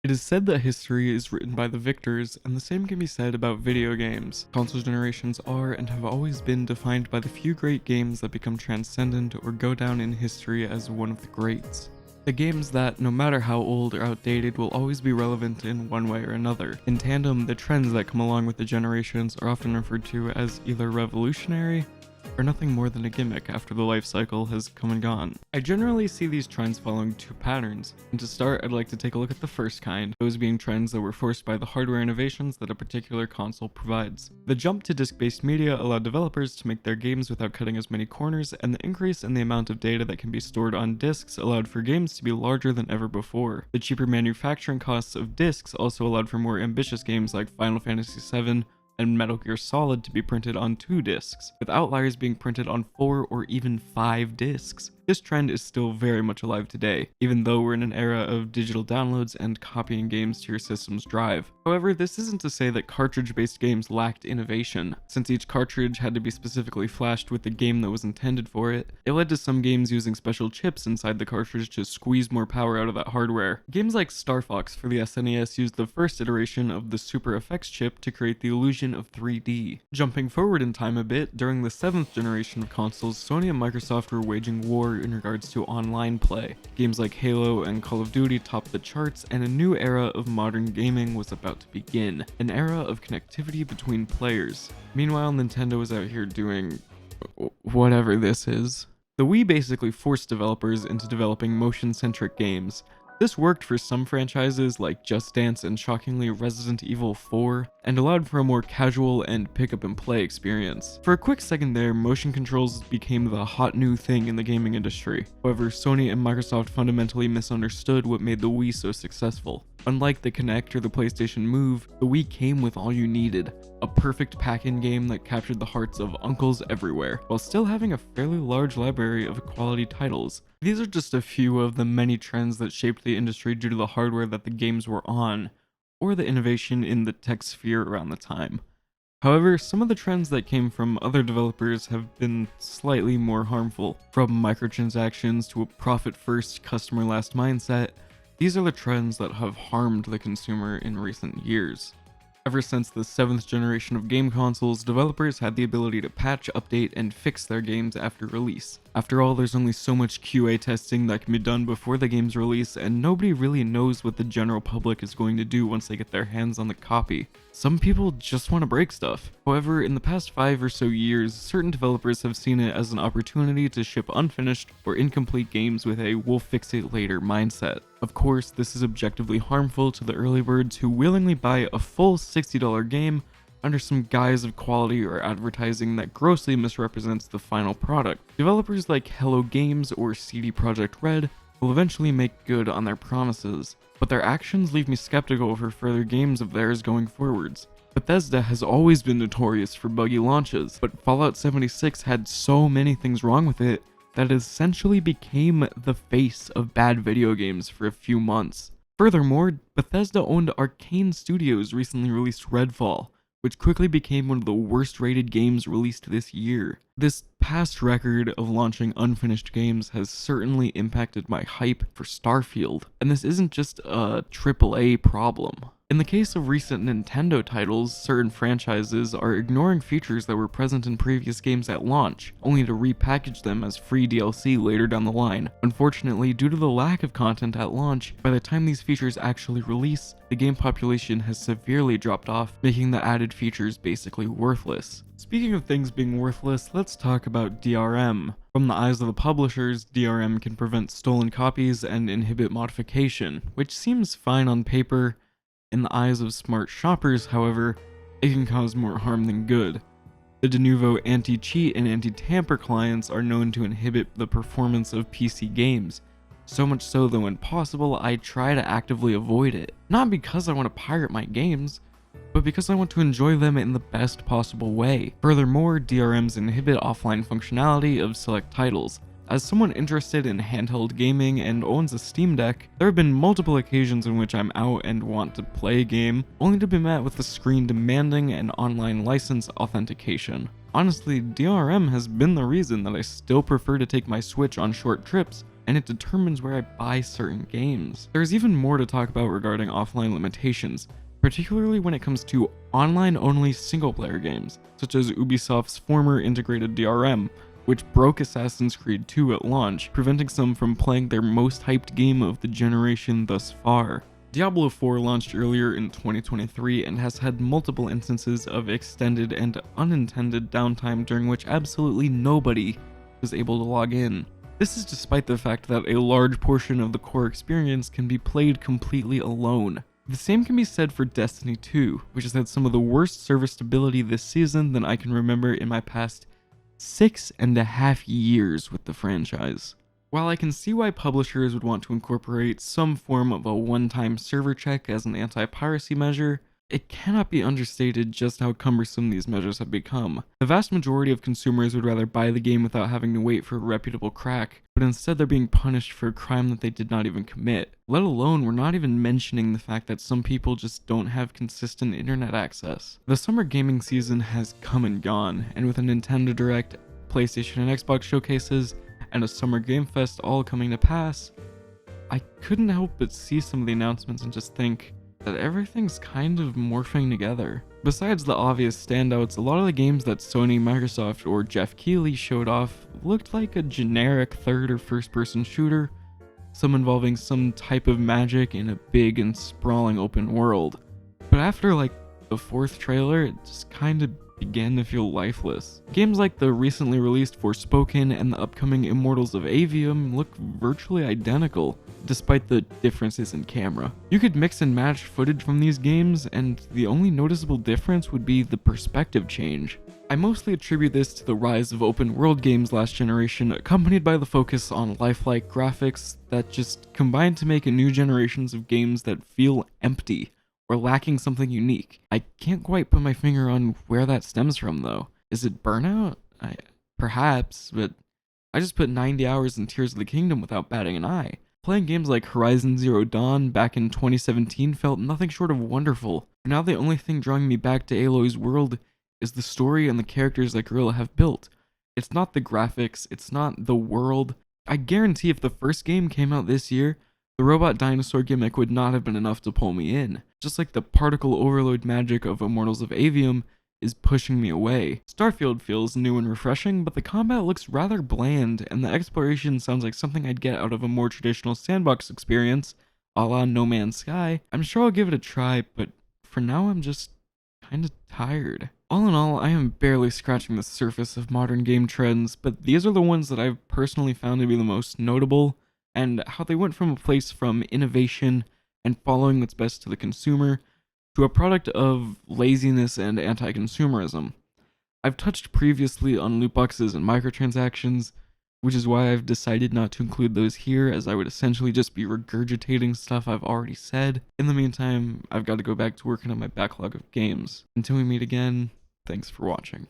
It is said that history is written by the victors, and the same can be said about video games. Console generations are and have always been defined by the few great games that become transcendent or go down in history as one of the greats. The games that, no matter how old or outdated, will always be relevant in one way or another. In tandem, the trends that come along with the generations are often referred to as either revolutionary or nothing more than a gimmick after the life cycle has come and gone. I generally see these trends following two patterns, and to start I'd like to take a look at the first kind, those being trends that were forced by the hardware innovations that a particular console provides. The jump to disc-based media allowed developers to make their games without cutting as many corners, and the increase in the amount of data that can be stored on discs allowed for games to be larger than ever before. The cheaper manufacturing costs of discs also allowed for more ambitious games like Final Fantasy VII and Metal Gear Solid to be printed on 2 discs, with Outliers being printed on 4 or even 5 discs. This trend is still very much alive today, even though we're in an era of digital downloads and copying games to your system's drive. However, this isn't to say that cartridge-based games lacked innovation. Since each cartridge had to be specifically flashed with the game that was intended for it, it led to some games using special chips inside the cartridge to squeeze more power out of that hardware. Games like Star Fox for the SNES used the first iteration of the Super Effects chip to create the illusion of 3D. Jumping forward in time a bit, during the 7th generation of consoles, Sony and Microsoft were waging war in regards to online play. Games like Halo and Call of Duty topped the charts, and a new era of modern gaming was about to begin, an era of connectivity between players. Meanwhile, Nintendo was out here doing whatever this is. The Wii basically forced developers into developing motion-centric games. This worked for some franchises like Just Dance and shockingly Resident Evil 4, and allowed for a more casual and pick-up-and-play experience. For a quick second there, motion controls became the hot new thing in the gaming industry. However, Sony and Microsoft fundamentally misunderstood what made the Wii so successful. Unlike the Kinect or the PlayStation Move, the Wii came with all you needed, a perfect pack-in game that captured the hearts of uncles everywhere, while still having a fairly large library of quality titles. These are just a few of the many trends that shaped the industry due to the hardware that the games were on, or the innovation in the tech sphere around the time. However, some of the trends that came from other developers have been slightly more harmful. From microtransactions to a profit-first, customer-last mindset, these are the trends that have harmed the consumer in recent years. Ever since the 7th generation of game consoles, developers had the ability to patch, update, and fix their games after release. After all, there's only so much QA testing that can be done before the game's release, and nobody really knows what the general public is going to do once they get their hands on the copy. Some people just want to break stuff. However, in the past 5 or so years, certain developers have seen it as an opportunity to ship unfinished or incomplete games with a "we'll fix it later" mindset. Of course, this is objectively harmful to the early birds who willingly buy a full $60 game under some guise of quality or advertising that grossly misrepresents the final product. Developers like Hello Games or CD Projekt Red will eventually make good on their promises, but their actions leave me skeptical for further games of theirs going forwards. Bethesda has always been notorious for buggy launches, but Fallout 76 had so many things wrong with it that it essentially became the face of bad video games for a few months. Furthermore, Bethesda owned Arcane Studios recently released Redfall, which quickly became one of the worst rated games released this year. This past record of launching unfinished games has certainly impacted my hype for Starfield, and this isn't just a AAA problem. In the case of recent Nintendo titles, certain franchises are ignoring features that were present in previous games at launch, only to repackage them as free DLC later down the line. Unfortunately, due to the lack of content at launch, by the time these features actually release, the game population has severely dropped off, making the added features basically worthless. Speaking of things being worthless, let's talk about DRM. From the eyes of the publishers, DRM can prevent stolen copies and inhibit modification, which seems fine on paper. In the eyes of smart shoppers, however, it can cause more harm than good. The de novo anti-cheat and anti-tamper clients are known to inhibit the performance of PC games, so much so that when possible, I try to actively avoid it. Not because I want to pirate my games, but because I want to enjoy them in the best possible way. Furthermore, DRMs inhibit offline functionality of select titles. As someone interested in handheld gaming and owns a Steam Deck, there have been multiple occasions in which I'm out and want to play a game, only to be met with the screen demanding an online license authentication. Honestly, DRM has been the reason that I still prefer to take my Switch on short trips and it determines where I buy certain games. There's even more to talk about regarding offline limitations, particularly when it comes to online-only single-player games, such as Ubisoft's former integrated DRM, which broke Assassin's Creed 2 at launch, preventing some from playing their most hyped game of the generation thus far. Diablo 4 launched earlier in 2023 and has had multiple instances of extended and unintended downtime during which absolutely nobody was able to log in. This is despite the fact that a large portion of the core experience can be played completely alone. The same can be said for Destiny 2, which has had some of the worst server stability this season than I can remember in my past 6.5 years with the franchise. While I can see why publishers would want to incorporate some form of a one-time server check as an anti-piracy measure, it cannot be understated just how cumbersome these measures have become. The vast majority of consumers would rather buy the game without having to wait for a reputable crack, but instead they're being punished for a crime that they did not even commit. Let alone, we're not even mentioning the fact that some people just don't have consistent internet access. The summer gaming season has come and gone, and with a Nintendo Direct, PlayStation and Xbox showcases, and a Summer Game Fest all coming to pass, I couldn't help but see some of the announcements and just think that everything's kind of morphing together. Besides the obvious standouts, a lot of the games that Sony, Microsoft, or Jeff Keighley showed off looked like a generic third or first person shooter, some involving some type of magic in a big and sprawling open world. But after like the fourth trailer, it just kind of began to feel lifeless. Games like the recently released Forspoken and the upcoming Immortals of Avium look virtually identical, despite the differences in camera. You could mix and match footage from these games, and the only noticeable difference would be the perspective change. I mostly attribute this to the rise of open world games last generation, accompanied by the focus on lifelike graphics that just combined to make a new generations of games that feel empty or lacking something unique. I can't quite put my finger on where that stems from though. Is it burnout? Perhaps, but I just put 90 hours in Tears of the Kingdom without batting an eye. Playing games like Horizon Zero Dawn back in 2017 felt nothing short of wonderful. Now the only thing drawing me back to Aloy's world is the story and the characters that Guerrilla have built. It's not the graphics, it's not the world. I guarantee if the first game came out this year, the robot dinosaur gimmick would not have been enough to pull me in. Just like the particle overload magic of Immortals of Avium is pushing me away. Starfield feels new and refreshing, but the combat looks rather bland, and the exploration sounds like something I'd get out of a more traditional sandbox experience, a la No Man's Sky. I'm sure I'll give it a try, but for now I'm just kinda tired. All in all, I am barely scratching the surface of modern game trends, but these are the ones that I've personally found to be the most notable, and how they went from a place from innovation and following what's best to the consumer to a product of laziness and anti-consumerism. I've touched previously on loot boxes and microtransactions, which is why I've decided not to include those here, as I would essentially just be regurgitating stuff I've already said. In the meantime, I've got to go back to working on my backlog of games. Until we meet again, thanks for watching.